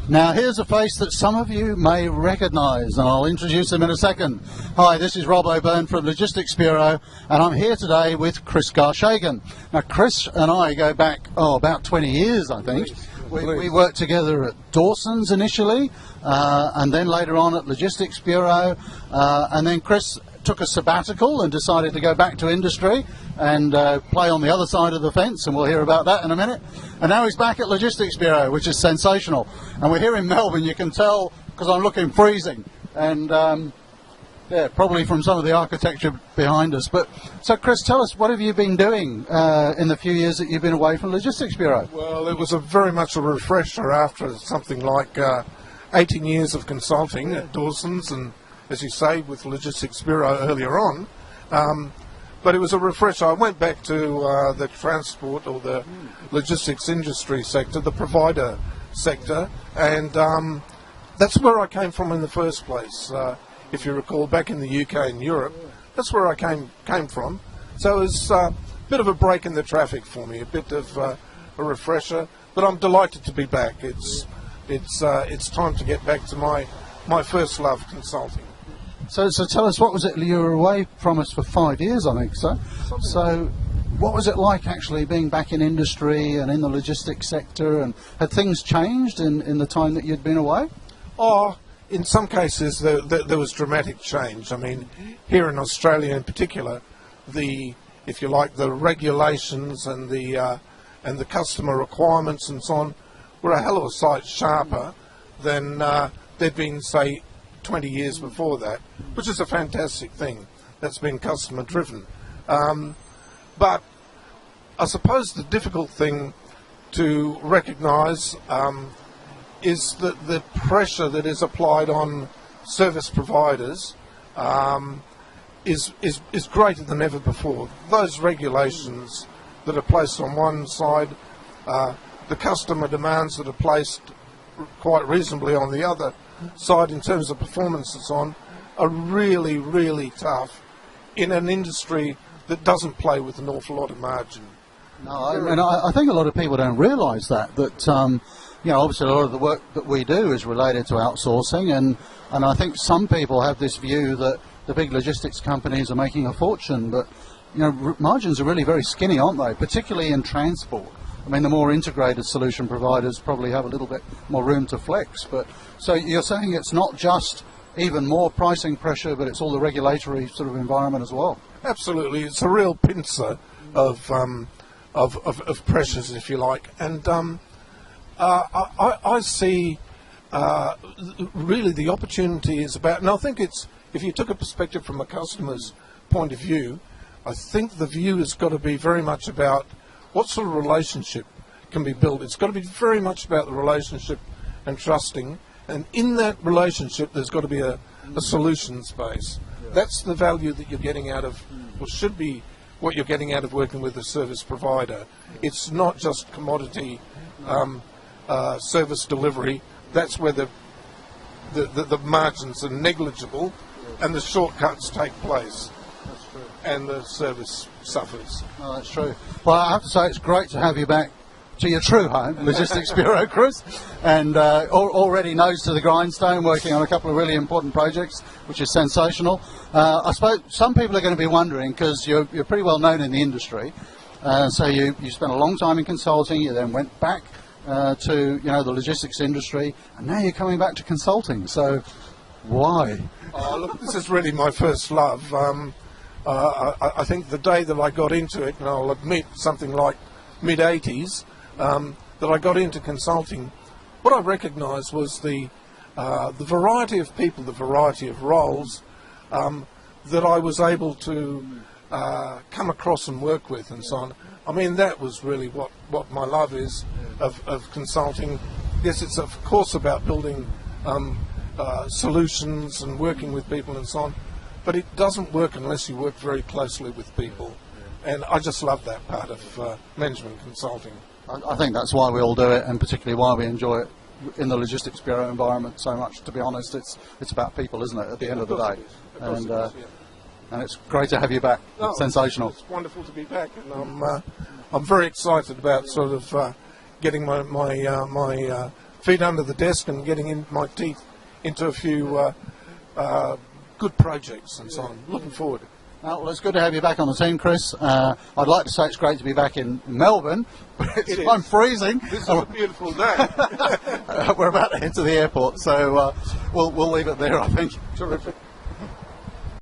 Now here's a face that some of you may recognise, and I'll introduce him in a second. Hi, this is Rob O'Byrne from Logistics Bureau, and I'm here today with Chris Garschagen. Now Chris and I go back, about 20 years I think. We worked together at Dawson's initially, and then later on at Logistics Bureau, and then Chris took a sabbatical and decided to go back to industry and play on the other side of the fence, and we'll hear about that in a minute. And now he's back at Logistics Bureau, which is sensational. And we're here in Melbourne, you can tell, because I'm looking freezing, and yeah, probably from some of the architecture behind us. But so Chris, tell us, what have you been doing in the few years that you've been away from Logistics Bureau? Well, it was very much a refresher after something like 18 years of consulting at Dawson's, and as you say, with Logistics Bureau earlier on. But it was a refresher. I went back to the transport or the logistics industry sector, the provider sector, and that's where I came from in the first place. If you recall, back in the UK and Europe, that's where I came from. So it was a bit of a break in the traffic for me, a bit of a refresher. But I'm delighted to be back. It's time to get back to my first love, consulting. So tell us, what was it? You were away from us for 5 years, I think. So what was it like actually being back in industry and in the logistics sector? And had things changed in the time that you'd been away? Oh, in some cases there was dramatic change. I mean, here in Australia in particular, if you like, the regulations and the customer requirements and so on were a hell of a sight sharper than they'd been, say, 20 years before that, which is a fantastic thing. That's been customer driven. But I suppose the difficult thing to recognise is that the pressure that is applied on service providers is greater than ever before. Those regulations that are placed on one side, the customer demands that are placed quite reasonably on the other side in terms of performance and so on, are really, really tough in an industry that doesn't play with an awful lot of margin. No, I think a lot of people don't realise that obviously a lot of the work that we do is related to outsourcing, and I think some people have this view that the big logistics companies are making a fortune, but margins are really very skinny, aren't they? Particularly in transport. I mean, the more integrated solution providers probably have a little bit more room to flex. But so you're saying it's not just even more pricing pressure, but it's all the regulatory sort of environment as well. Absolutely, it's a real pincer of pressures, if you like, and I see really the opportunity is about, and I think it's, if you took a perspective from a customer's point of view, I think the view has got to be very much about what sort of relationship can be built. It's got to be very much about the relationship and trusting, and in that relationship there's got to be a solutions base. That's the value that you're getting out of, or should be what you're getting out of working with a service provider. It's not just commodity service delivery. That's where the margins are negligible and the shortcuts take place. That's true. And the service suffers. Oh, that's true. Well, I have to say it's great to have you back to your true home, Logistics Bureau, Chris, and already nose to the grindstone, working on a couple of really important projects, which is sensational. I suppose some people are going to be wondering, because you're pretty well known in the industry, so you spent a long time in consulting, you then went back to the logistics industry, and now you're coming back to consulting. So why? Oh, look, this is really my first love. I think the day that I got into it, and I'll admit something like mid-80s, that I got into consulting, what I recognised was the variety of people, the variety of roles that I was able to come across and work with and so on. I mean, that was really what my love is of consulting. Yes, it's of course about building solutions and working with people and so on, but it doesn't work unless you work very closely with people. And I just love that part of management consulting. I think that's why we all do it, and particularly why we enjoy it in the Logistics Bureau environment so much. To be honest, it's about people, isn't it, at the end of the day? And it's great to have you back. No, sensational. It's wonderful to be back, and I'm very excited about sort of getting my feet under the desk and getting in my teeth into a few good projects and so on. Looking forward. Well, it's good to have you back on the team, Chris. I'd like to say it's great to be back in Melbourne, but I'm freezing. This is a beautiful day. We're about to head to the airport, so we'll leave it there, I think. Terrific.